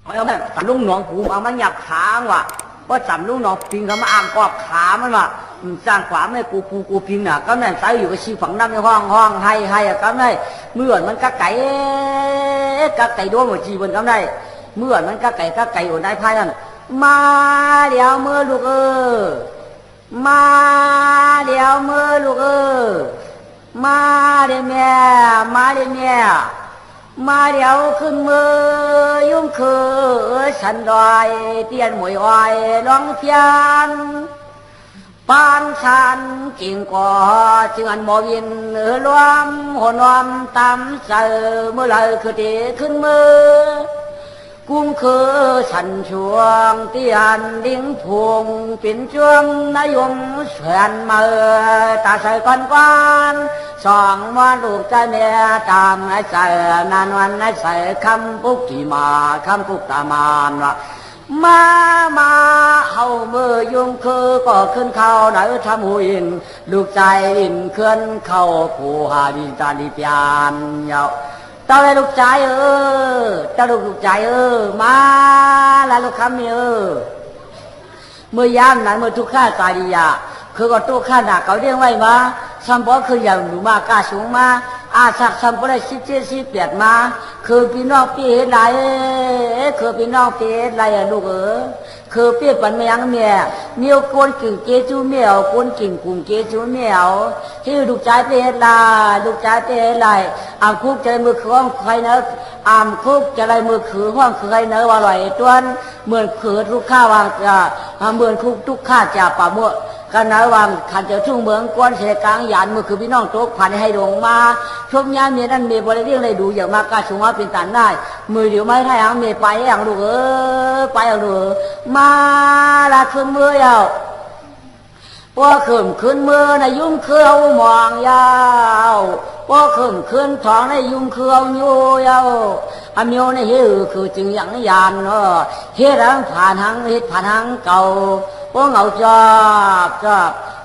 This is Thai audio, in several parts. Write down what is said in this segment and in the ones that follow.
เอาแม่สำลุงหนองผูเอามันหยับขาว่ะว่าสำลุงหนองพิงเขามาอ่างกอบขามันว่ะสร้างขวาไม่กูพิงน่ะก็นั่นใส่อยู่กับชีฝังน้ำในห้องให้ก็ได้เมื่อมันก็ไก่ด้วงหัวจีบนก็ได้เมื่อมันก็ไก่อยู่ในพายนั่นมาเดี๋ยวเมื่อลูกมาเดี๋ยวเมื่อลูกมาเดี๋ยวแม่มาเดี๋ยวแม่มาเดี๋ยวขึ้นมือยุ่งคือฉันดอยเตียนหมวยอ้อยร้องเพียนปานฉันกิ่งก่อจึงอันบ่วินรวมหัวนวมตามเสือเมื่อไรคือตีขึ้นมือกุ้งคือฉันช่วงเตียนดิ้งพวงปิ่นช่วงนายมเสียนมือตาใส่ก้อนสองวันลูกใจแม่ตามไอ้ใส่นานวันไอ้ใส่คำปุกที่มาคำปุกตามานว่ามาเฮามือยุ่งคือก็ขึ้นเขาไหนทำหูอินลูกใจอินเคลื่อนเข้าผู้หาดิจาริปยานเยาเจ้าเลยลูกใจเจ้าลูกใจมาแล้วลูกคำนี่เมื่อยามนั้นเมื่อทุกข้าตายดีอะคือก็ตู้ข้าหนักเขาเรียกไว้มาสัมปอคืออย่างหนูมากล้าสูงมาอาสักสัมปได้17 มาคือพี่น้องพี่เห็นไรคือพี่น้องพี่เห็นไรลูกคือเปียปันเมียงเมียเมียวกวนกิ่งเกจูเมียวกวนกิ่งกุ้งเกจูเมียวที่ลูกใจเปียลาลูกใจเปียไรอ่างคุกจะมือคือห้องใครเนอะอ่างคุกจะไรมือคือห้องคือใครเนอะว่าอร่อยตัวนเหมือนคือทุกข้าวางจะเหมือนคุกทุกข้าจะป่ามั่วกันนะวางขันเจอทุ่งเมืองกวนเสกลางหยานมือคือพี่น้องโต๊ะพันให้ลงมาชมยามเมียนั่นเมียบริเวณอะไรดูอย่างมากกาสูงว่าเป็นตันได้มือเดี๋ยวไม่ให้หางเมียไปอย่างลูกไปอย่างลูกมาละขึ้นมือเอาว่าขึ้นมือในยุ่งเครือมองยาวว่าขึ้นท้องในยุ่งเครืออยู่ยาวอเมียวในเฮือคือจึงอย่างยานเนาะเฮ็ดทางผ่านทางเฮ็ดผ่านทางเก่าว่าเงาจอบ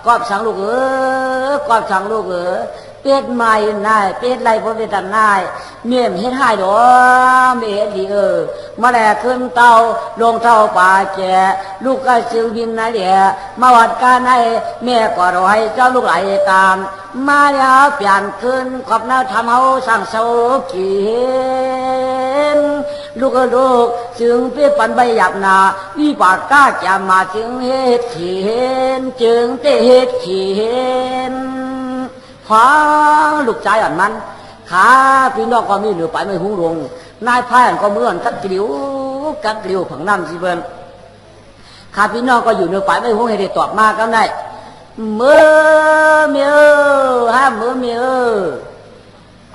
กอบสั่งลูกกอบสั่งลูกเป็ดใหม่นายเป็ดไรพอเป็ดตันนายเมียมเฮ็ดให้ดอเมียดีมาแลขึ้นเตาลงเตาป่าแก่ลูกก็ซื้อบินนะเดี๋ยมาวัดการให้แม่ก็รอให้เจ้าลูกไหลตามมาแล้วเปลี่ยนขึ้นขอบหน้าทำเอาสั่งเสาขีนลูกจึงเปี้ยปันใบหยับนาวิบากก้าจะมาจึงเฮ็ดขีเห็นจึงเตเฮ็ดขีเห็นฟังลูกใจอ่อนมันขาพี่น้องก็มีเหนือไปไม่หุ้งลงนายพายก็เหมือนกักกลิวผังน้ำสิเบิ้ลข้าพี่น้องก็อยู่เหนือไปไม่หุ้งให้ได้ตอบมาก็ได้เมื่อเมื่อฮะเมื่อเมื่อ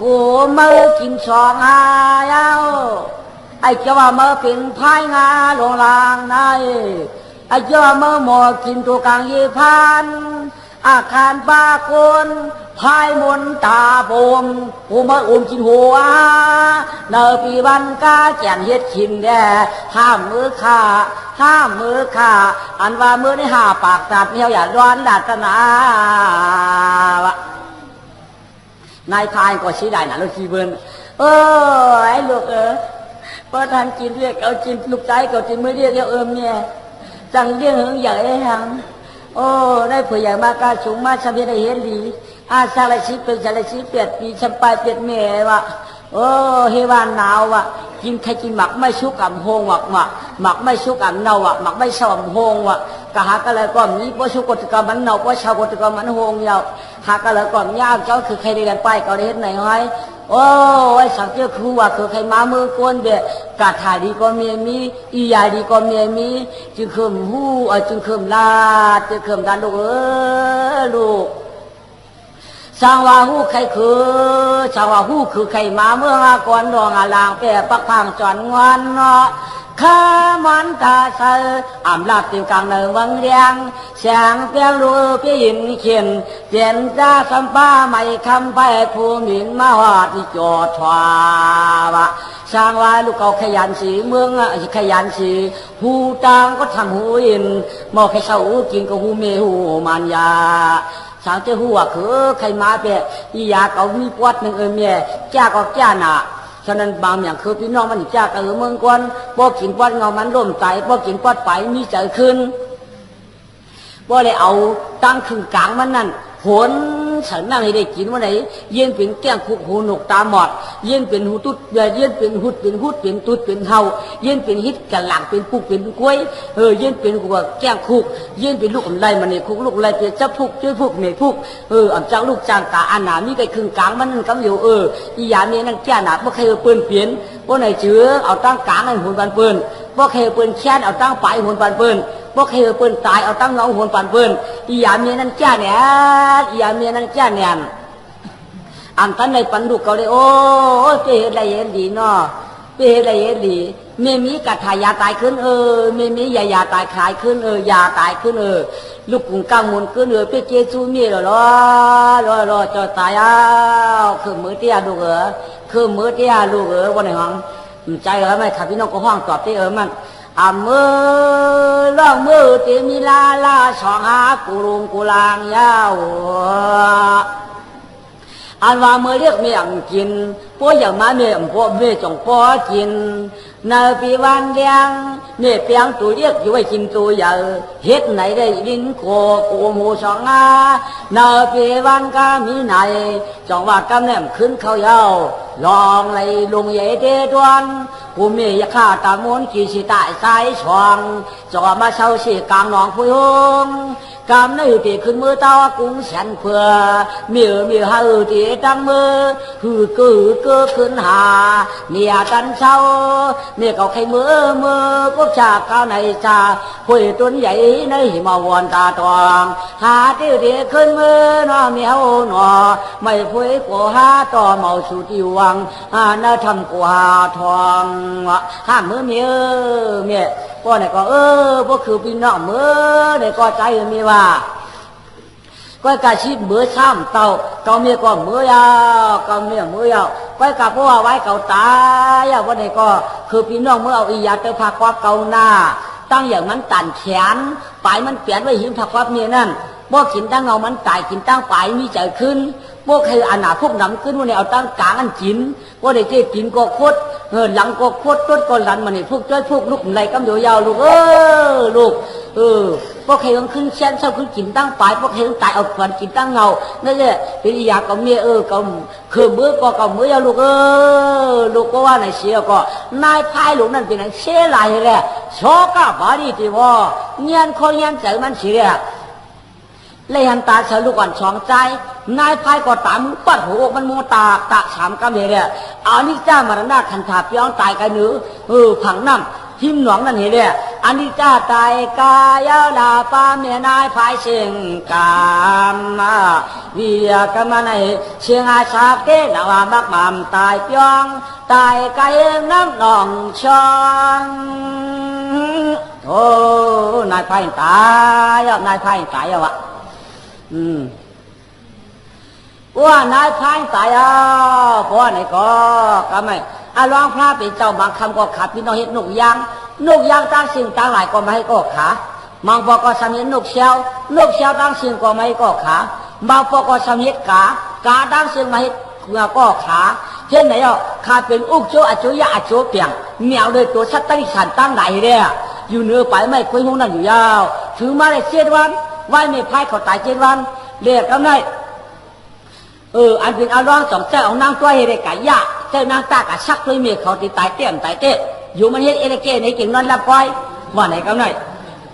กูเมื่อกินสองหายาวไอ้เจ้าว่าเมื่อเป็นพายงาลงลางนายไอ้เจ้าว่าเมื่อหมอกินตัวกลางยีพันอาคารปาคนพายมนตาโปมกูมากินหัวเนอปีบันกาแจนเฮ็ดขินแด่ห้ามมือขาอันว่ามือในห้าปากตัดเนียวอย่าร้อนดัดนาวะนายพายก็ชี้ได้นะลูกชีเบิ้ลไอ้ลูกพอท่านกินเรียกเอากินลูกใจก็กินไม่เรียกเนี่ยจังเรียกหึงใหญ่หังได้เผื่อใหญ่มากกาสูงมาชำเพียได้เห็นดีอาชาลชิเป็นชาลชิ8 ปีชำปลายเปียดเมย์วะเฮวานหนาววะกินใครกินหมักไม่ชุกกับโฮงหมักไม่ชุกกับเน่าหมักไม่ชอบโฮงกะหากะเลยก่อนนี้เพราะชุกกติกรรมมันเน่าเพราะชาวกติกรรมมันโฮงยาวหากะเลยก่อนยากเจ้าคือใครเรียนไปก็ได้เห็นไหนไว้ไอ้สังเกตครูว่าคือใครมามือก้นเด็กกาถาดีก็มีอียาดีก็มีจึงเขิมหูจึงเขิมลาจึงเขิมดันลูกสางว่าหูใครคือใครมาเมื่อก่อนรองลางแปะปักพังจอนงอนเนาะข้ามันตาเสออ่ำลาบติวกลางเนินวังเรียงเสียงเปียงรูพี่ยินเขียนเสียนจ้าสัมป้าไม่คำไปภูมินมาหอดที่จอดทวาวะสร้างว่าลูกเขาขยันสีเมืองขยันสีหูต่างก็ทำหูอินมอใครเศร้ากินก็หูเมหูมันยาสาวเจ้าหัวคือใครมาเปะอียาเขามีปวดหนึ่งเมียจ้าก็จ้าหนา ฉะนั้นบางอย่างคือพี่น้องมันจากเมืองกวนบ่กินปอดเงามันร่มใจบ่กินปอดไปมีใจขึ้นบ่เลยเอาตั้งครึ่งกลางมันนั่นผลฉันนั่งให้ได้กินวันไหนเย็นเป็นแก้งคุกหูหนกตาหมอดเย็นเป็นหูตุดเย็นเป็นหุดเป็นตุดเป็นเฮาเย็นเป็นฮิตกันหลังเป็นปุกเป็นกล้วยเย็นเป็นหัวแก้งคุกเย็นเป็นลูกอะไรมันเนี่ยคุกลูกอะไรเป็นจับพุกช่วยพุกเมพุกอันจากลูกจางตาอันหนามีแต่ครึ่งกลางมันกำอยู่อีหยาเนี่ยนั่งแก้หนาบ่เคยเปิ้นเปลี่ยนบ่ไหนเจือเอาตั้งกลางให้หุ่นปันเปิ้นบ่เคยเปิ้นแค้นเอาตั้งปลายหุ่นปันเปิ้นบ่เคยเปิ้นตายเอาตั้งเงาหุ่นปันเปิ้นอีหยาเนี่ยนั่นแก้เนี่ยอีหยาเนี่ยนั่นแก้เนี่ยอันท่านในปันดุกเขาเลยโอ้เปได้เย็นดีเนาะเปได้เย็นดีเมมีกัดทายาตายขึ้นเมมียาตายขายขึ้นยาตายขึ้นลูกกุงกังมุนขึ้นเปเจซูมีรอจะตายคือมือเตี้ยลูกคือมือเตี้ยลูกวันไหนห้องใจไม่ขับพี่น้องก็ห้องตอบที่มันมือล่องมือเตมีลาสองหากุรุงกุลางยาวอันว่าเมื่อเรียกเมียงกินพวกอย่างมาเมียพวกเมียจงพอกินนาปีวันเดียงเมียเปียงตัวเรียกอยู่ไว้กินตัวใหญ่เฮ็ดไหนได้ลิ้นโคกูหมูสองนาปีวันก็มีไหนจองว่ากำแหนมขึ้นเขาเย้าลองเลยลงใหญ่เดดวนผู้เมียข้าตามวนกี่สิตายสายช่องจอมาเช่าสิกลางหนองพุยงกำในตีขึ้นมือตากุ้งแสนเพื่อเมียหาตีตั้งมือฮือขึ้นหาเมียตันเช่าเมียเขาใครมือก็ชาก้าวในชาคุยต้นใหญ่ในมาวอนตาตองหาตีขึ้นมือนอเมียวหนอไม่คุยกัวหาต่อเมาสุติวังน่าทำกัวหาทองห้ามมือเมียก็ไหนก็พวกคือพี่น้องเมื่อไหนก็ใจมีว่าก็กระชิดเมื่อซ้ำเต่าเกาเมียก็เมื่อยาวเกาเมียเมื่อยาวก็กับพวกไว้เกาตายวันไหนก็คือพี่น้องเมื่อเอาอียาเตอพากว่าเกาหน้าตั้งอย่างมันตันแขนปลายมันเปลี่ยนไว้หิมผักว่าเมียนั่นพวกกินตั้งเงามันตายกินตั้งปลายมีใจขึ้นพวกใครอันหนาพวกน้ำขึ้นวันนี้เอาตั้งกลางอันกินพวกเด็กกินก็โคตรหลังก็โคตรต้นก็หลังมันนี่พวกจ้อยพวกลูกอะไรกำเดียวยาวลูกลูกพวกใครต้องขึ้นเส้นเท่าขึ้นกินตั้งปลายพวกใครต้องตายเอาฝันกินตั้งเงานั่นแหละเป็นอยากกับเมียก็คือเมื่อก็กับเมื่อยาวลูกลูกก็ว่าในเสียก็นายพายลูกนั่นเป็นเสียหลายแหละชอบกับบาดีที่ว่าเงียนคนเงียนใจมันเสียเลยหันตาเฉลุก่อนสองใจนายพายก็ตามปัดหัวมันมัวตาฉามกำเลยเนี่ยอันนี้จ้ามารณาคันถาพี่น้องตายกันหรือผังน้ำทิมหนองนั่นเห็นเนี่ยอันนี้จ้าตายกายลาปาเมียนายพายเชียงกามวิยากรรมในเชียงอาชาเกนาวามักมามตายพี่น้องตายกายน้ำหนองช่องโอ้นายพายตายนายพายตายวะว่านายพายตายเพราะไหนก็ไม่ร้องพระเป็นเจ้าบางคำก็ขาดพี่น้องเห็นนกยางตั้งสิ่งตั้งหลายก็ไม่ให้ก็ขาบางพอก็สำเร็จนกเชียวตั้งสิ่งก็ไม่ให้ก็ขาบางพอก็สำเร็จกาตั้งสิ่งไม่ให้ก็ขาเช่นไหนขาเป็นอุกโจอโจยะอโจเปียงเหนียวเลยตัวชัดตั้งฉันตั้งไหนเนี่ยอยู่เหนือไปไม่คุยห้องนั่นอยู่ยาวถือมาได้7 วันไว้ไม่พายเขาตาย7 วันเรียกกันได้อันเป็นอาร้องสองเจ้าเอานางตัวเฮเรกายะเจ้านางตากะชักเลยเมียเขาตีตายเตี้ยมตายเตะอยู่มันเฮ็ดเอเรเกในเก่งนอนรับก้อยว่าไหนกันได้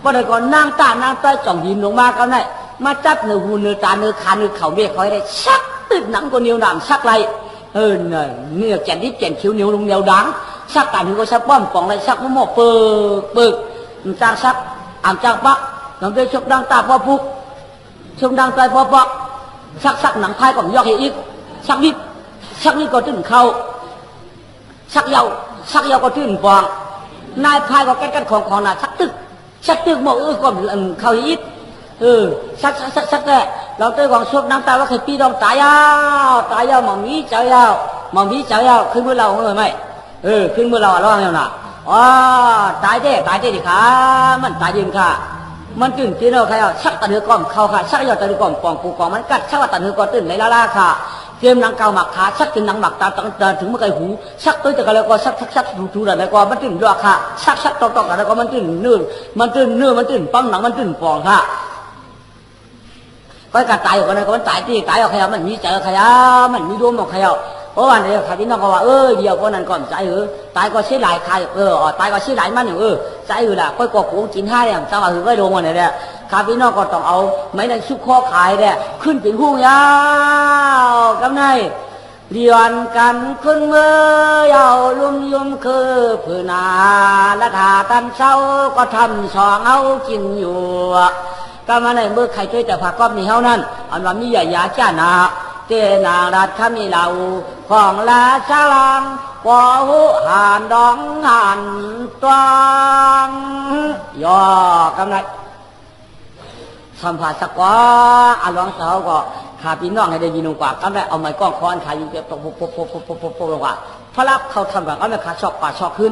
ก็เลยก่อนนางตานางตัวจ่องหินลงมากันได้มาจับเนื้อหูเนื้อตาเนื้อขาเนื้อเข่าเมียเขาได้ชักตึกหนังก็นิ้วหนามชักไรเนี่ยแก่นดิบแก่นคิ้วนิ้วลงนิ้วดังชักตาหนึ่งก็ชักป้อมปองไรชักมั่วเปิกจางชักจางปะน้องได้ชกดังตาพ่อพุกชกดังใจพ่อปะชักหนังไทยก่อนยอกอีกชักนิดก็ตื่นเข้าชักเยาก็ตื่นฟองนายพายก็แก้ของน่ะชักตึกหมดก็เข้าอีกชักแก่เราเตยของชกน้ำตาว่าเคยปีดองตายยาวหมองมีเจ้ายาวขึ้นมือเราเลยไหมขึ้นมือเราระวังอย่างน่ะตายเด้ดิค่ะมันตายยิงค่ะมันตื่นที่เราใครชักตะเนือก่อมเข้าค่ะชักยอดตะเนือก่อมปองปูกองมันกัดชักว่าตะเนือก่อตื่นในลาค่ะ เตรียมหนังเกาหมักขาชักถึงหนังหมักตาถึงเมื่อไก่หูชักตัวแต่ก็แล้วก็ชักถูๆแล้วก็มันตื่นราคาชักตอกแล้วก็มันตื่นเนื้อมันตื่นปังหนังมันตื่นปองค่ะก็การตายออกกันก็มันตายที่ตายออกใครมันมีใจใครมันมีดวงออกใครเพราะวันนี้ข้าพี่น้องก็ว่าเดียวคนนั้นก่อนใจตายก็เสียหลายใครตายก็เสียหลายมันใจล่ะก็กโกงกินห้าเนี่ยจังหวะก็โดนวันนี้เนี่ยข้าพี่น้องก็ต้องเอาไม่ได้ชุบข้อขายเนี่ยขึ้นเป็นหูยาวกำไนเรียนกันขึ้นเมื่อยาวลุ่มยุ่มคือผืนนาและถาตันเศร้าก็ทำสองเอากินอยู่ก็มาในเมื่อใครช่วยแต่ผักก็มีเท่านั้นอันว่ามียาจ้านาเจนารัฐมีเหล่าของลาชาลังปอหุหานดองหันตวงย่อกำไรสัมผัสสักว่าอาลองเสาก็ขาพี่น้องให้ได้ยินกว่ากำไรเอาไม้ก้องคอนขายิงเก็บตกปุ๊บลงว่าพระรับเขาทำแบบเอาไม้ขาชอกป่าชอกขึ้น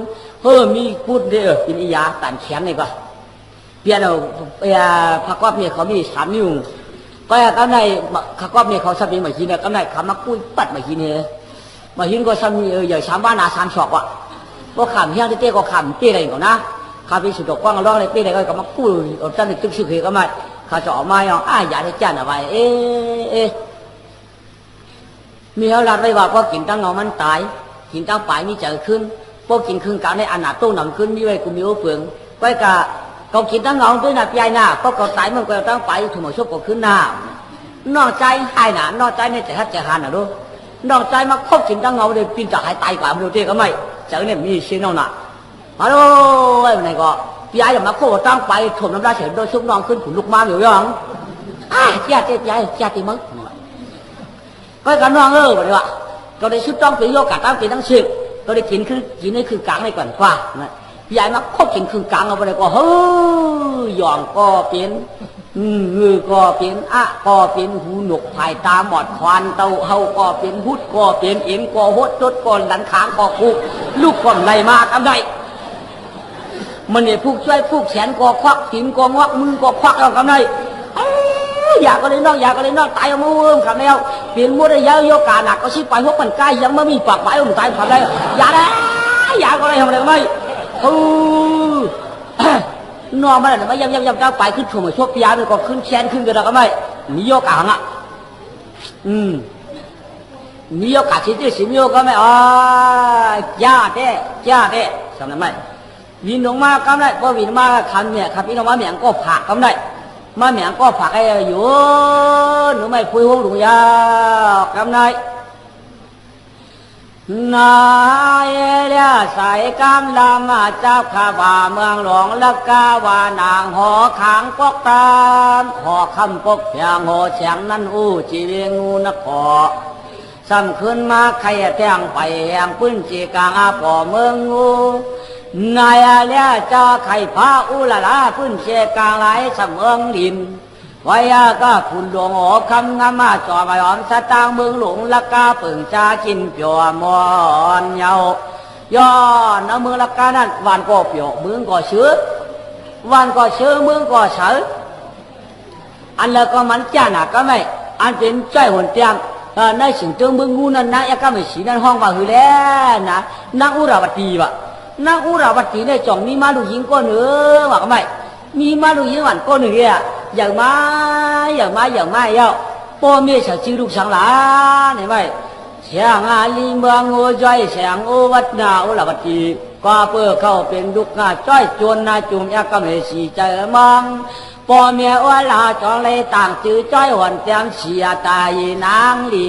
มีพูดเด้อกินอียาตันแขนนี่ก็เปลี่ยนเอาผักกอดเนี่ยเขามี3 นิ้วก็กำไรผักกอดเนี่ยเขาสบิงมาหินเนี่ยกำไรขามากุ้ยปัดมาหินเนี่ยมาหินก็ซ้ำอย่าช้ำบ้านนา3 ชอกว่ะก็ขำเฮี้ยงเต้ก็ขำเต้อะไรก่อนนะข้าพี่สุดกว้างร้องเลยเต้อะไรก็มากุ้ยเอาตั้งแต่ตึกชื่อเขาก็ไม่ข้าจะออกมาอย่างอย่าได้จ้าอะไรมีเขาลัดไว้ว่าพอกินตั้งเงามันตายกินตั้งปลายมีเจอขึ้นพอกินครึ่งกลางในอนาโต้หนำขึ้นมีไว้กูมีโอ้เปลืองก็กะเขากินตั้งเงาด้วยหน้าปีหน้าก็เขาตายมันก็ตั้งไปถูกหมดชกก็ขึ้นหน้านอกใจให้หนานอกใจในแต่ถ้าจะหันนะดูนอกใจมาคบกินตั้งเงาเลยปีนจะหายตายกว่าไม่รู้เจ๊ก็ไม่เจอเนี่ยมีเสียงน้องน่ะฮัลโหลไอ้ไหนก็ปีไอ้มาโคตั้งไปถมน้ำลายเฉยโดยชุบน้องขึ้นขุนลูกม้าอยู่ยังเจ้าตีมึงก็กันน้องแบบนี้ว่าก็ได้ชุบต้องไปโยกกัดตั้งปีตั้งสิบก็ได้กินนี่คือกลางในก่อนกว่าพี่ใหญ่มาคบกินคือกลางเอาไปเลยก็หย่อนก็เป็นมือก็เป็นก็เป็นหูหนวกภายตาหมอดควานเต้าเฮาก็เป็นพุทธก็เป็นเอ็มก็หดจดก็ดันขางก็คุกลูกก่อนไรมากทำได้มันเนี่ยผู้ช่วยผู้แขนก็ควักหินก็งวักมือก็ควักเอาทำได้อยากก็เลยนอกตายเอามือขับแล้วเปลี่ยนมือได้เยอะโยกาหนักก็ชิบไปพวกมันใกล้ยังไม่มีปากไว้ผมตายขับได้อย่าได้อยากก็เลยทำอะไรไม่นอนมาแล้วไม่ยำก้าวไปขึ้นถั่วเหมือนชกพิยาเลยก็ขึ้นแขนขึ้นกระดาษก็ไม่มีโยกาหังมีโยกาชิ้นที่สิมีโยก็ไม่ย่าเด้ทำอะไรไม่วินลงมาก็ได้เพราะวินมาคันเนี่ยขับพี่น้องมาเหมียงก็ผักก็ได้มาเหมียงก็ผักไอ้อยู่หนูไม่คุยห้องหลวงยากำไรนายเลี้ยสายกำลังเจ้าข้าบ่าเมืองหลวงละกาวานางหอขางปกตามขอคำปกเพียงหอเสียงนั่นจีเวงูนักขอซ้ำขึ้นมาใครแทงไปแหงปืนจีกลางป่อเมืองงูนายเลี้ยเจ้าไข่พาอุลลาพื้นเชกลางไหลเสมองดินไว้ก็คุณหลวงโอคำงามาจ่อไปออมสตางเมืองหลวงละกาเปิ่งจากินเปียวมอนเยาย้อนเอาเมืองละกานั่นวันก็เปียวเมืองก็เชื้อวันก็เชื้อเมืองก็เชื้ออันแล้วก็มันจ้าหนักก็ไม่อันเป็นใจหัวเตียงในสิ่งเติมเมืองงูนั่นนะยังก็ไม่สีนั่นห้องว่าหือแล้วนะนางอุราวัตีวะนางอุราวัตีในจ่องมีมาดูยิงก้อนเนื้อว่าก็ไม่มีมาดูยิงหวานก้อนเนื้ออย่างมาเยาพ่อแม่จะจีลูกสังหลานเห็นไหมเสียงลิเมืองโอจ้อยเสียงโอวัดนาโอลาวัตีก็เพื่อเข้าเป็นลูกง่าจ้อยจวนนาจุ่มยักษ์ก็ไม่สีใจมังพ่อแม่ว่าลาจองเลยต่างจื้อจ้อยหวนเตียงเสียตายนางหลี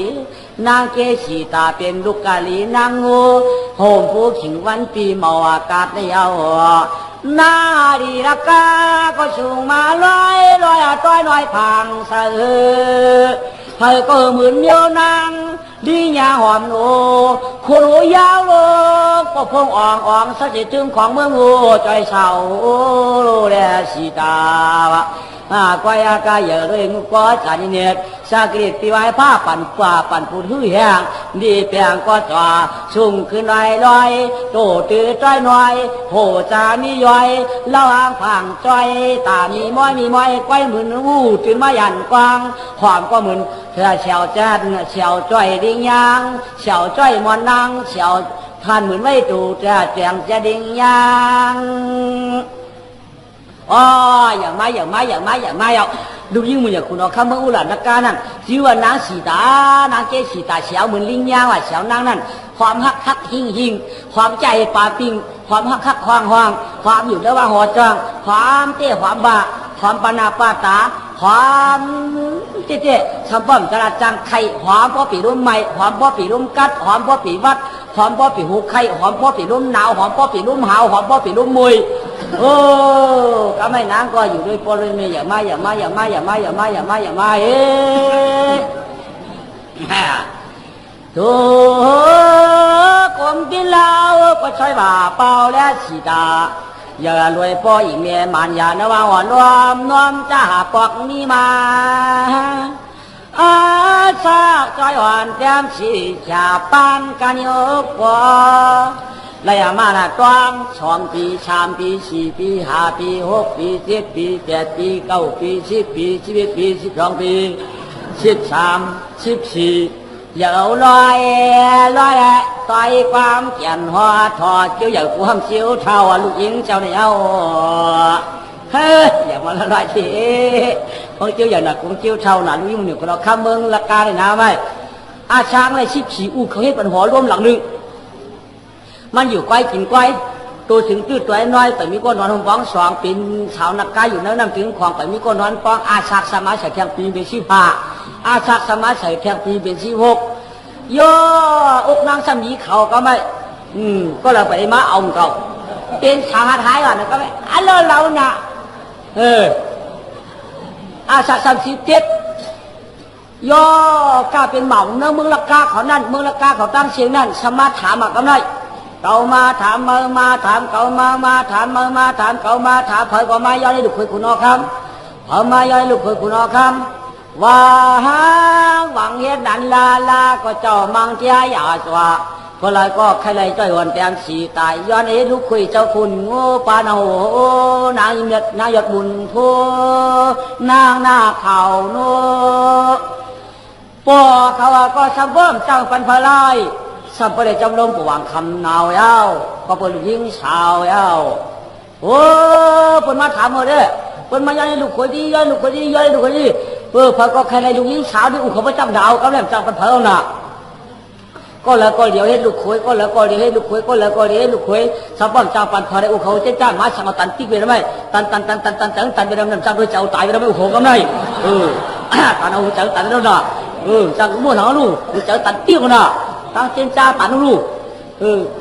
นางเกศีตาเป็นลูกกะลีนางงูโฮมผู้ขิงวันปีเมาอากาศในเอานาดีรักกาก็สูงมาลอยต้อยน้อยพังสะเธอก็เหมือนเมียวนางดีหยาหอมโนคนหัวยาวโลก็พงอ่องสัจจึงของเมืองงูใจเศร้าโลแลสีตาวะก้อยอากาเยอะเลยงูก้อยจานิเนต สากิริติไว้ผ้าปั่นป่าปั่นผุดหื้อแห้งดีเปียงก็จ่อสุ่มขึ้นลอยลอยโตตือจ้อยน้อยโหจามีย่อยเล่าอ้างผังจ้อยตามีม้อยก้อยหมื่นวูตื่นมายันกวางหอมก็หมื่นเธอเฉียวแจ๊ดเฉียวจ้อยดิ้งยางเฉียวจ้อยมอนนางเฉียวท่านเหมือนไม่ตูจะแจงจะดิ้งยางอ๋ออย่างไม่เอาดูยิ่งมึงอย่างคุณเอาคำว่าอุหลานนักการนั่นชื่อว่านางสีตานางเกศสีตาเฉียวเหมือนลิงยางว่ะเฉียวนางนั่นความฮักหิงความใจป่าปิงความฮักห้องความอยู่แล้วว่าหัวจังความเต้ความบ้าความปนาปาตาความเจ๊คำป้อมจราจังไข่หอมพ่อปีร่มใหม่หอมพ่อปีร่มกัดหอมพ่อปีวัดหอมพ่อปีหูไข่หอมพ่อปีร่มหนาวหอมพ่อปีร่มหาวหอมพ่อปีร่มมวยโอ้ก็ไม่นางก็อยู่ด้วยปริมีอย่ามาเอ๊ะถูกกลมกินเหล้าก็ใช้บ่าเปล่าและสีตาอย่ารวยพ่ออีเมียมันอย่านว่าอ่อนน้อมจะหาปอกนี้มาอาชาจอยอ่อนแต้มสีชาปานกันยกปอระยะมาตวง2 ปี3 ปี4 ปี5 ปี6 ปี7 ปี8 ปี9 ปี10 ปี11 ปี12 ปี13 14อย่าเอาลอยต่อยความเขียนหัวถอดเกี่ยวอย่างความเสียวเท่าลูกหญิงเจ้าเนี่ยเฮ้ยอย่ามาละลายทีของเกี่ยวอย่างหนักของเกี่ยวเท่าหนาลูกหญิงเนี่ยเราข้ามเมืองละกาเลยนะไหมอาช้างเลย14อู้เขาให้ปัญหาร่วมหลังหนึ่งมันอยู่ไกลกินไกลตัวถึงตื้อตัวน้อยแต่มีก้อนนอนหงฟ้อง2 ปีชาวนักกายอยู่นั้นนั่งถึงของแต่มีก้อนนอนฟ้องอาชักสมาใส่แข่งปีเป็น15อาชักสมาใส่แข่งปีเป็น16ย่ออกนางสามีเขาก็ไม่ก็เลยไปมาเอาเขาเป็นชาท้ายก่อนนะก็ไม่อันเราน่ะอาชัก37ย่อกล้าเป็นเหมาเนื้อเมืองละกาเขานั่นเมืองละกาเขาตั้งเสียงนั่นสมาถามก็ไม่เก่ามาถามมาถามเก่ามาถามมาถามเก่ามาถามเผยก็มาย้อนให้ลูกคุยคุณนอคำเผยมาย้อนให้ลูกคุยคุณนอคำว่าหวังเฮ็ดนันลาก็เจ้ามังเทียอย่าสวะก็เลยก็ใครเลยจ้อยวันแต้มสีตายย้อนให้ลูกคุยเจ้าคุณโง่ปานโหนางเม็ดนายดบุญทั่วนางหน้าเข่าโนปอเขาก็สะเบิ่มจังปันพลายสัมปะเลจำลงปวางคำนาวเย้าก็เป็นลูกยิงสาวเย้าโอ้เป็นมาถามเลยเป็นมาย้อนลูกคนดีย้อนลูกคนดีพอก็ใครในลูกยิงสาวที่อุ้งเขาไปจำดาวก็แหลมจังเป็นเพลิงน่ะก็แล้วก็เดี๋ยวให้ลูกคุยก็แล้วก็เดี๋ยวให้ลูกคุยก็แล้วก็เดี๋ยวให้ลูกคุยสัมปะจังปันพลายอุ้งเขาจะจ้างมาสั่งตันติ๊กไปแล้วไหมตันไปแล้วนั่นจังโดยเจ้าตายไปแล้วไม่อุ้งเขาก็ไม่ตันเอาเจ้าตันแล้วน่ะจังมั่วหนาลูกเจ้าตันติ๊กน่ะตั้งเจนจ้าตันลูก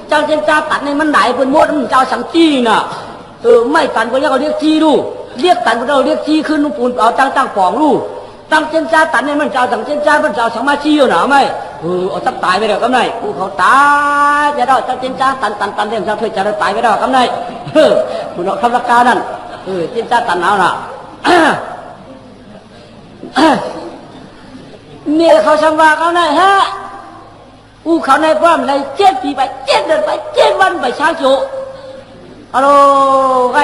เจ้าเจนจ้าตันในมันไหนเป็นมดมันเจ้าสังจีน่ะไม่ตันก็เรียกเขาเรียกจีลูกเรียกตันก็เราเรียกจีขึ้นนุ่งปูนเอาตั้งปองลูกตั้งเจนจ้าตันในมันเจ้าสังเจนจ้ามันเจ้าสังมาจีอยู่หนาไหมเอาตับตายไปแล้วกำไรกูเขาตายจะได้เจ้าเจนจ้าตันเรื่องเจ้าเธอจะได้ตายไปแล้วกำไรคุณเอาคำรักการนั่นเจนจ้าตันเอาน่ะเมียเขาสังวาเขาเนี่ยฮะอู้เขาในป้อมเลย7 ปีไป7 เดือนไป7 วันไปช้าโจฮัลโหลไง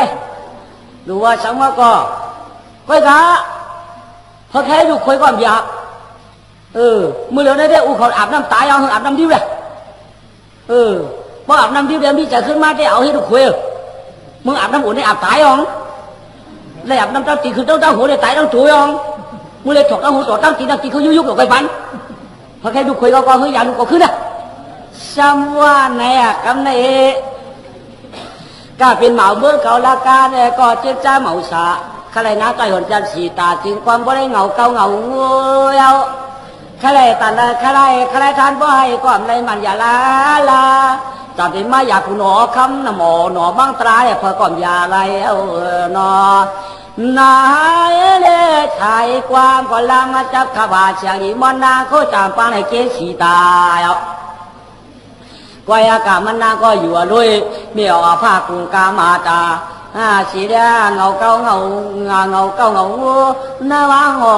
ดูว่าสังว่าก็ค่อยกะเขาแค่ดูค่อยก่อนอยากมือเหลียวได้อู้เขาอาบน้ำตายเอาอาบน้ำดิ้วเลยพออาบน้ำดิ้วเดี๋ยวพี่จะขึ้นมาได้เอาให้ดูค่อยมึงอาบน้ำอุ่นได้อาบตายอ่องเลยอาบน้ำเจ้าตีคือเจ้าหัวเลยตายต้องจุยอ่องมือเลยถอดเจ้าหัวถอดตั้งตีเขายุกหลอกไฟฟันพอแค่ดูคุยก็เฮ้ยอย่าดูก็ขึ้นนะซ้ำว่าไหนกำไหนก็เป็นเหมาเมื่อเก่าละกาเนี่ยก็เจ็บจ้าเหมาสาใครนะใจหนจันสีตาจึงความบ่ได้เงาเก่าเงาเงยเอาใครตันใครทานบ่ให้ความไรมันอย่าลาจับเป็นมาอยากหนอคำหนอบ้างตรายพอก่อนอย่าไรเอาหนอนายเล่ชายความก็ลังจับขบาเชียงอีมันนาเขาจามปานให้เกสีตายก็อากาศมันนาก็อยู่ด้วยเมี่ยวผ้ากุงกามาตาสีแดงเงาเก่าเงาหน้าวางหั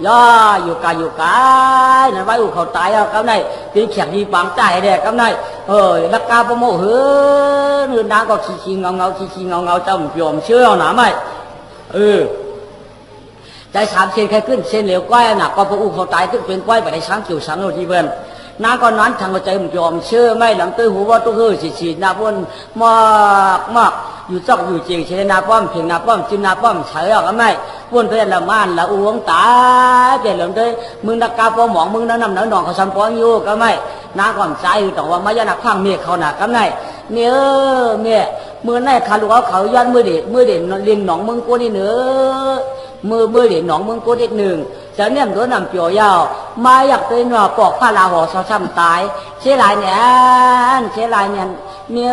ว ย่ออยู่กายอยู่กายนั่นไว้อุเขาตายเอากำไรเป็นแขกดีปังใจเด็กกำไรลักกาประโมหือน้ำก็ขี้เงาขี้เงาเจ้าหยอมเชื่อหนาไหมใจสามเส้นใครขึ้นเส้นเหลวก้อยหนักก็พระอุเขาตายตึกเป็นก้อยไปในช้างเกี่ยวช้างโนทีเบิ้ลน้าก็นั้นทางใจมันยอมเชื่อไม่หลังตื้อหูว่าตู้ฉีดนาป้นมากอยู่จอกอยู่จริงเชนาป้อมเพียงนาป้อมจินนาป้อมเฉยออกไม่ป้นเพื่อนละม่านละอ้วงตาเปลี่ยนหลังด้วยมึงนักกาป้อมหมองมึงนั่งนำหนองเขาซ้ำป้องอยู่ก็ไม่น้าก่อนใจอยู่แต่ว่าไม่ยันนักข้างเมียเขาหนักก็ไม่เมียมือในคาลูเขาย้อนมือเด็ดเลี้ยงหนองมึงกูนี่เนื้อมือเด็ดหนองมึงกูนิดหนึ่งจะเนี่ยตัวนำเปียวยาวมาอยากเป็นว่าปอกผ้าลาห่อซอช้ำตายเชลายเนี่ยเมีย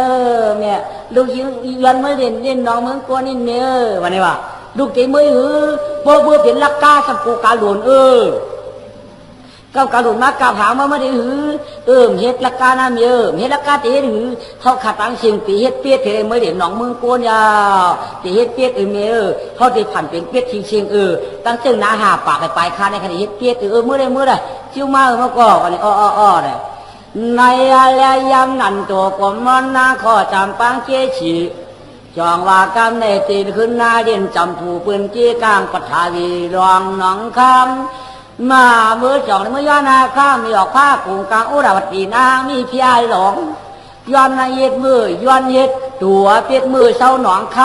ลูกยิงยันไม่เล่นน้องมึงกลัวนี่เมียวันนี้ว่าลูกตีมือเบื่อเป็นลักกาสัมปูกาหลวนก็กระโดดมากาผางมาไม่ได้เฮ็ดลักกาหน้าเมียเฮ็ดลักกาตีเขาขัดตังสิ่งตีเฮ็ดเปียเทไม่เด่นน้องมึงโกนยาตีเฮ็ดเปียเมียเขาตีผ่านเป็นเปียชิงตั้งซึ่งน้าหาปากไปคาในขณะเฮ็ดเปียเมื่อไรจิ้วมาเมื่อก่อนวันนี้อ้อเนี่ยในอะไรยำนั่นตัวกมมันนาขอจำปังเจี๊ยฉีจองว่ากำในตีขึ้นหน้าเด่นจำผู้ปืนจี้กลางปัทวีรองหนองคำมาเมื่อจองเมื่อย่านาข้ามีออกผ้ากุงกลางอุราวัตีนางมีพี่ไอหลงย้อนเย็ดมือย้อนเย็ดตัวเปียกมือเศร้าหนองค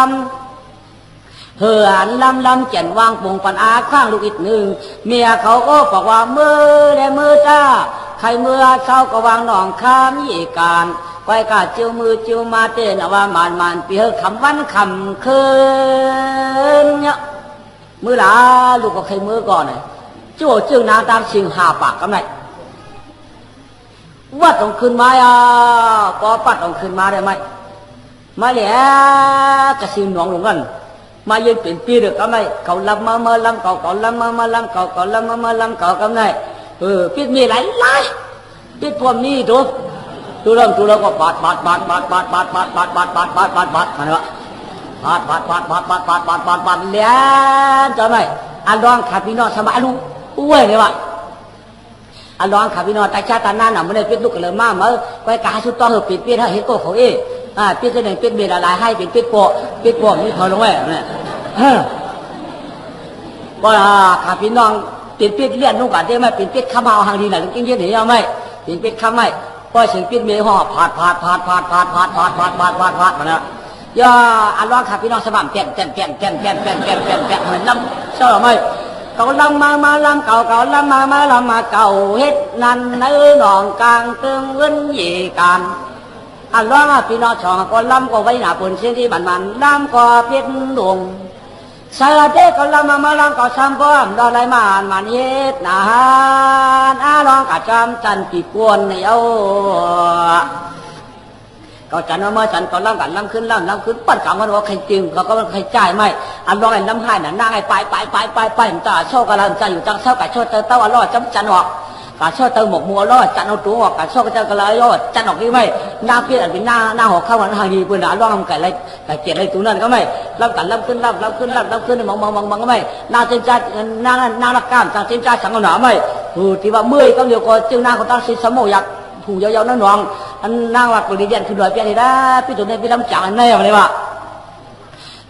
ำเหือนลำเจ็นวางปุ่งปันอาข้างลูกอีกหนึ่งเมียเขาก็บอกว่ามือได้มือจ้าใครมือเศร้าก็วางหนองคำยี่การไว้กาจิ้วมือจิ้วมาเต้นว่ามานเปียคำวันคำคืนเนี่ยมือหลาลูกก็ใครมือก่อนเลยจู่จึงนาตามชิงหาปากกันไหนว่าต้องขึ้นมาปอปัดต้องขึ้นมาได้ไหมมาแล้วกระสินหนองหลงกันมายืนเป็นปีเด็กกันไหมเขาลำมาลำเก่าลำมาลำเก่าลำมาลำเก่ากันไหนปีมีหลายปีพวกนี้ตัวเริ่มก็บาดมันวะบาดแล้วจะไหมอันร้องขับพี่น้องสมาลูอ้วยเนี่ยวะอันร้องขับพี่น้องตาชาตาหน้าหนาไม่ได้เป็นลูกกันเลยมากเมื่อไปกาชุดต้องเปิดเปี้ยเห็นโก้เขาเปี้ยจะหนึ่งเป็นเบียร์อะไรให้เป็นเปี้ยโปะนี่พอลงไว้เนี่ยก็ขับพี่น้องเป็นเปี้ยเลี้ยนลูกกันได้ไหมเป็นเปี้ยข้ามเอาหางดีหน่อยจริงๆเห็นยังไหมเป็นเปี้ยข้ามไหมก็เสียงเปี้ยเมียห่อผาดมาแล้วย่าอันร้องขับพี่น้องสม่ำแก่นเหมือนน้ำเชื่อไหมเก่าลำมาลำเก่าลำมาลำมาเก่าเฮ็ดนั่นเนื้อหนองกลางตึงเงินยีกันอันร้องพี่น้องช่องก็ลำก็ไว้หน้าปุ่นเส้นที่มันลำก็เพี้ยนดวงสารเด็กก็ลำมาลำก็ซ้ำป้อมดอนไรมันเฮ็ดนานร้องกะจำจันปีกวนในเอาก็จันว่าเมื่อจันก็ลำขึ้นปั้นกลางวันว่าใครจริงเขาก็ใครจ่ายไม่อันร้องไอ้ลำให้น่ะนั่งไอ้ไปจ่าโชคกำลังใจอยู่จังเศร้ากะโชคเตอว่ารอดจำจันออกกะโชคเตอหมกมัวรอดจันเอาตัวออกกะโชคก็จะกระไรรอดจันออกนี่ไม่หน้าเปี้ยนเป็นหน้าหอกเข้าวันทางดีปืนหนาร้องทำไก่ไรไก่เกียรไรตัวนั้นก็ไม่ลำขึ้นมองก็ไม่หน้าเส้นจ่าหน้าลักก้ามจากเส้นจ่าสังหนาไม่ที่ว่าเมื่อยก็เดียวก็จึงหน้าเขาตั้งสิสมอยากผูกยาวๆนั่นหนองอันนางว่าปริเดียนคือลอยเปียนี่นะพี่ตัวนี้พี่ลำจังอันนี้อะไรวะ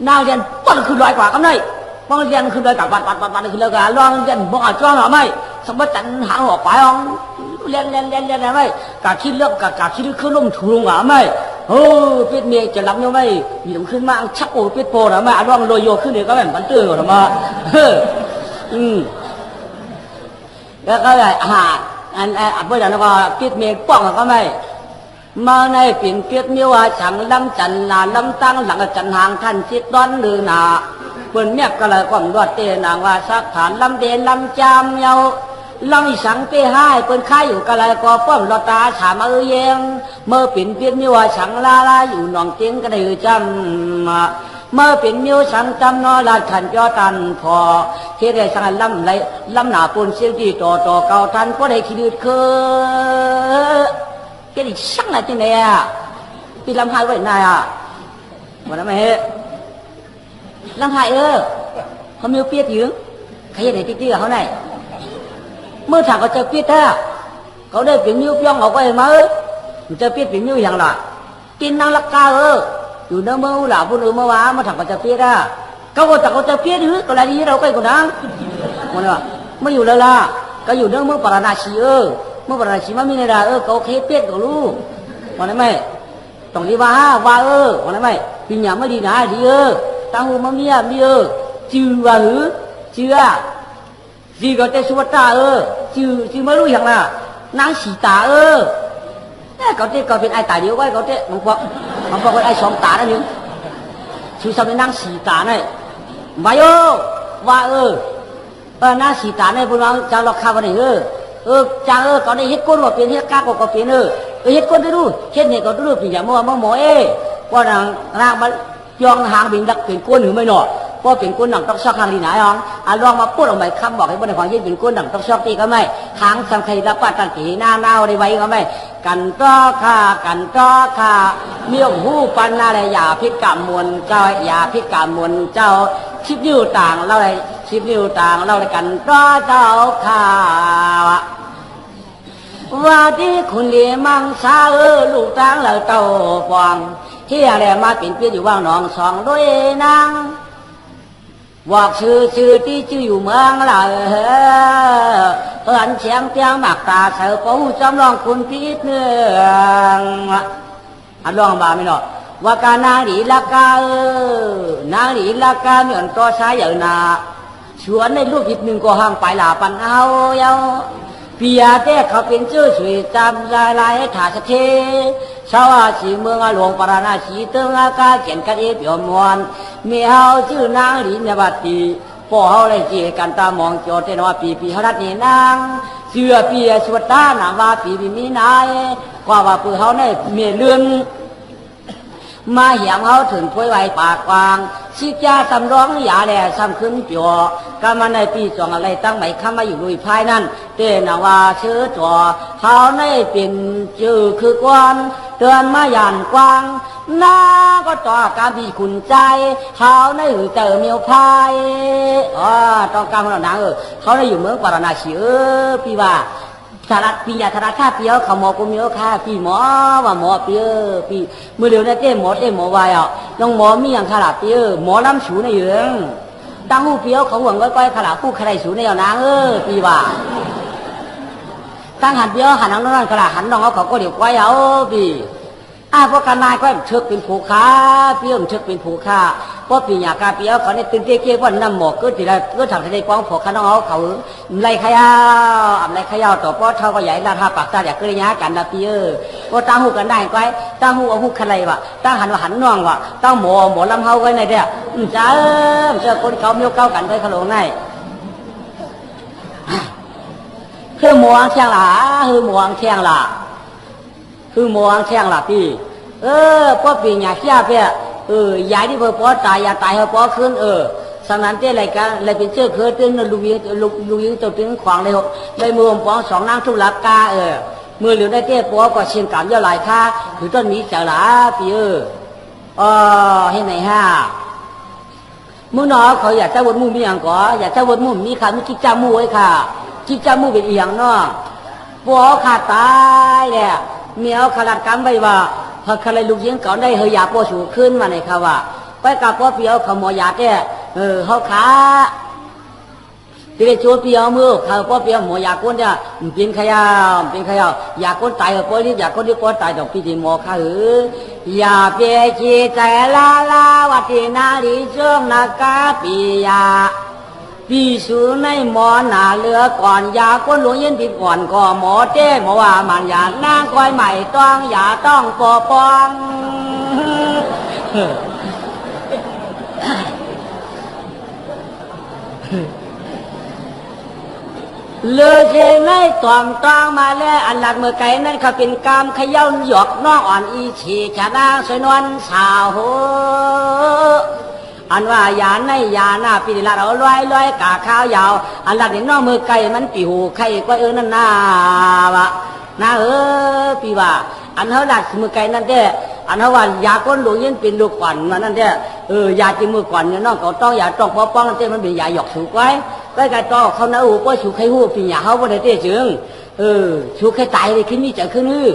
นางเรียนปั้นคือลอยกว่ากันเลยป้องเรียนคือลอยกับบัดคือลอยกับลองเรียนบ้องอาจ้องหรือไม่สมบัติจันหางออกไปอ๋องเรียนอะไรไม่กะคิดเลือกกะคิดขึ้นลงถูลงหรือไม่พี่เมียจะรับยังไม่มีลงขึ้นมาชักโอ้พี่โปหรือไม่อันว่าลอยโยขึ้นเดี๋ยวก็แบบบันเตือนหรือมาแล้วก็เลยอันเมื่อไหร่เราก็คิดเมียป้องก็ไม่มาในปิ่นเกียรติมีว่าฉังลำจันนาลำตั้งหลังจันหางท่านจิตดอนหรือนาเปิ่นเมียก็เลยความรอดเตนางว่าสักฐานลำเดนลำจามเยาลำสังเปให้เปิ่นค่ายอยู่ก็เลยก็ป้อมรอตาฉามเยงเมื่อปิ่นเกียรติมีว่าฉังลาอยู่หนองเตียงก็ได้จำเมื่อเป็นมิวสังจำนอลาขันจอตันพอเฮ็ดได้สังลำหนาปูนเสียงที่ต่อเก่าทันก็ได้คิดคือcái gì sắc là trên này đi làm hai vậy này mà nó mày làm hai không yêu biết gì cái này tí ở hôm này เมื่อถางเขาจะปิดท่าเขาได้เป็นนิ้วย่องออกไปมามันจะปิดเป็นนิ้วอย่างไรกินนางลักกาอยู่เนื้อมือหล่าพูดเมื่อวานเมื่อถางเขาจะปิดท่าเขาก็ถางเขาจะปิดหรือก็อะไรนี้เราใกล้กูนังมันว่าไม่อยู่แล้วล่ะก็อยู่เนื้อมือปราณาชีเมื่อปราณาชีมันมีในดาเขาเคสปิดกับลูกวันนั้นไม่ต้องรีว่าวันนั้นไม่ปีนี้ไม่ดีนะดีตั้งหัวมันมีจือว่าจือจีก็จะสวดตาจือไม่รู้อย่างน่ะนางสีตาเนี่ยเขาเป็นไอ้ตาเดียวไว้เขามันบอกว่าไอ้สองตานั่นยังชื่อสมัยนางสีตาเนี่ยมาว่านางสีตาเนี่ยพวกเราจะหลอกข้าวนี่จ้าเขาได้เฮ็ดก้นว่าเป็นเฮ็ดก้าก็เป็นเฮ็ดก้นได้รู้เฮ็ดเนี่ยก็รู้เป็นอย่างเมื่อหมอว่านางมันยองหางบินดักเป็นก้นหรือไม่หนอพอเป็นก้นหนังต้องซอกหางดีไหนอ๋อลองมาพูดออกมาคำบอกให้บนในความยิ่งเป็นก้นหนังต้องซอกตีก็ไม่หางสังเกตรับปัตตันตีหน้าได้ไว้ก็ไม่กันต้อค่ะเมี่ยงหูปันอะไรอย่าพิกรรมมวลเจ้าอย่าพิกรรมมวลเจ้าชิบนิ้วต่างเราเลยชิบนิ้วต่างเราเลยกันต้อเจ้าค่ะว่าที่คุณเลี้ยมังสาลูกต่างเราเต่าฟองที่อะไรมาเป็นเพี้ยอยู่ว่างหนองสองด้วยนางบอกชื่อที่ชื่ออยู่เมืองเราอันเชียงเตียงหมักตาเสือปูจำลองคุณพิษเนื้อลองบ่าไม่หรอกว่าการนางหลีลากานางหลีลากาเหมือนตัวชายอย่างนาชวนในลูกอีกหนึ่งก็ห่างไปหลาปันเอาเปียแต่เขาเป็นเจ้าสวยจำลายถาสเทชาวสีเมืองหลวงปราณาสีเติงอากาเขียนกันเอเปียมวนเมียเขาชื่อนางหลีนบัดตีพ่อเขาเลยจีกันตามองจอเทนว่าปีเขาดัดนี่นางเสือปีสวดตาหนาว่าปีมีนายกว่าปืนเขาเนี่ยเมียเลื่อนมาเหี่ยมเขาถึงถ้วยไว้ปากกวางชิจ้าสำร้องยาแหล่ซ้ำขึ้นจัวก็มาในปีจองอะไรตั้งใหม่ข้ามาอยู่ลุยภายนั่นเต้นว่าเชื้อจัวเขาในเป็นจือคือกวนเตือนมาหยานกวางน้าก็ต่อการที่ขุนใจเขาในหือเติมเมียวพายต้องการของเราเขาในอยู่เมืองปราณาชีพี่ว่าสารัดปียาธาราค่าเปียวเขาหมอกุมเยอะค่าพี่หมอว่าหมอเปียวพี่มือเดียวเนี่ยหมอวายน้องหมอมีอย่างขลาเปียวหมอล้ำสูในเยืองตั้งหูเปียวเขาหวังก้อยขลาผู้ใครสูในเอานางพี่ว่าตั้งหันเปียวหันน้องนั่นขลาหันน้องเขาก็เดี๋ยวก้อยเอาพี่พวกการนายก็เชิกเป็นผูกขาเปียวเชิกเป็นผูกขาเพราะปีหยากาเปียวเขาเนี่ยตื่นเต้นเกี่ยวกับน้ำหมอกก็ทีละก็ทำให้ป้องผูกขาน้องเขาไล่ขยาวต่อเพราะเท่าก็ใหญ่ลาท่าปากตาอยากเกลียกันนะเปียวก็ตั้งหูกันได้ก้อยตั้งหูเอาหูใครวะตั้งหันว่าหันน้องวะตั้งหมอลำเฮาไว้ในเดียจ้าเจอคนเขาเมียวเก้ากันไปขลุ่นในคือหมวงเชียงหล่าคือหมวงเชียงหล่าคือมองแช่งละพี่พ่อปีหยาเขี้ยเพี้ยยายที่พ่อตายยาตายพ่อขึ้นสำนันเจ้อะไรกันอะไรเป็นเชื่อเคยตึงลูกยิงตัวตึงขวางเลยมือผมป้องสองนางทุลักกามือเหลือได้เจ้พ่อก็เชียงกำย่อหลายค่าคือต้นนี้เจ้าหล่าพี่ให้ไหนฮะมือหนอเขาอยากจะวนมุมมีอย่างก่ออยากจะวนมุมมีค่ะมีกิจจามูไว้ค่ะกิจจามูเป็นอีหยังเนาะพ่อขาดตายเนี่ยเมียขลัดกำไว้ว่าพอขลัดลูกยิงก่อนได้เฮยาปอสูขึ้นมาในค่ะว่าไปกับพ่อเปียวขโมยยาแก่เขาขาตีเชือเปียวมือเขาพ่อเปียวหมอยาก้นเนี่ยเป็นขยายาก้นตายพ่อรีบยาก้นที่พ่อตายดอกพี่ที่หมอข้ายาเปียจีใจลาวัตินาลีเชื่อมนากาปียาพี่สูในหมอหนาเลือก่อนยาก้นหลวงเย็นติดก่อนก็หมอเต้หมอว่ามันยานางคอยใหม่ต้องยาต้องปอปองเลือเจในตอมต้องมาแล้วอันหลักเมื่อไก่นั่นเขาเป็นกามขย่าหยอกน้องอ่อนอีฉีชะนางสวยนวลสาวโหอันว่ายาในยาหน้าปีละเราลอยกาข้าวยาวอันหลักเห็นน้องมือไก่มันปีหูไข่ก็นั่นนาวะนาปีว่าอันเขาหลักมือไก่นั่นเด้อันเขาว่ายาก้นหลวงยินเป็นลูกก่อนนั่นเด้ยาจีมือก่อนเนี่ยน้องเขาต้องยาต้องป้องนั่นเด้มันเป็นยาหยอกสูกไว้ cái cái to không nấu có chú khai hú pin nhà họ có thể tê chừng chú khai tài thì khi mi chẳng khứ nữa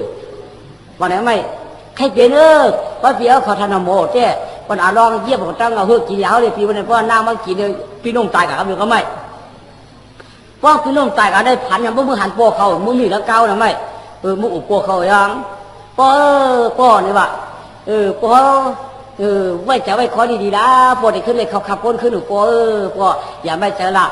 và nếu mày khai tiền nữa có phía họ thành là một thế còn à long giết một trăm ngào hương chỉ giáo thì pin bên này có nam mang chỉ được pin nông tài cả được không mày có pin nông tài cả đây phản nhà bữa hàn po khẩu bữa mì nó cao là mày mũ po khẩu yang có này bạn cóไว้จะไว้ขอดีๆนะพอได้ขึ้นเลยขับคนขึ้นหนูพออย่าไม่เจอละ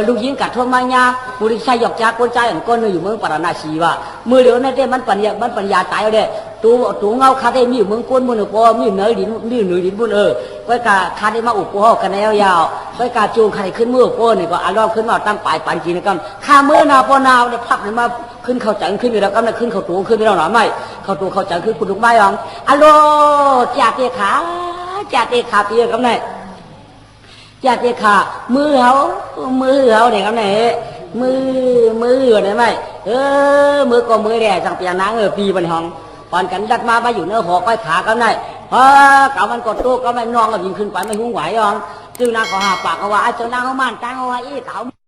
ลูกยิงกัดทั่วมาเนี่ยบุรีชัยหยอกจากคนใจอันก้นอยู่เมืองปราณาชีวะมือเดียวนั่นเด้มันปัญญาตายเอาเด้ตัวเงาคาได้มีอยู่เมืองก้นบุญหนูพอมีเหนือดินบุญไว้กาคาได้มาอุปโภคกันแนวยาวไว้กาจูงใครขึ้นมือพอนี่ก็อารมณ์ขึ้นมาตั้งปลายปันจีนกันข้ามือนาพอนาวเนี่ยพับเนี่ยมาขึ้นเข้าจังขึ้นอยู่แล้วก็เนี่ยขึ้นเข้าตัวขึ้นไม่ได้หรอไม่เข้าตัวเข้าจังขึ้นคุณลูกไม้ยังอารมณ์จากเตะขาจากเตะขาเตี้ยกับเนี่ยจากเตะขามือเขาเนี่ยกับเนี่ยมือเนี่ยไหมมือก็มือแดดจังเปียนางปีบันห้องก่อนกันดัดมาไปอยู่เนื้อหอกไปขากับเนี่ยกับมันกดตู้ก็ไม่นองก็ยิงขึ้นไปไม่หุ้งไหวยังจึงนางก็หาปากเขาว่าไอ้เจ้านางเขามันจ้างเขาว่าอีเขา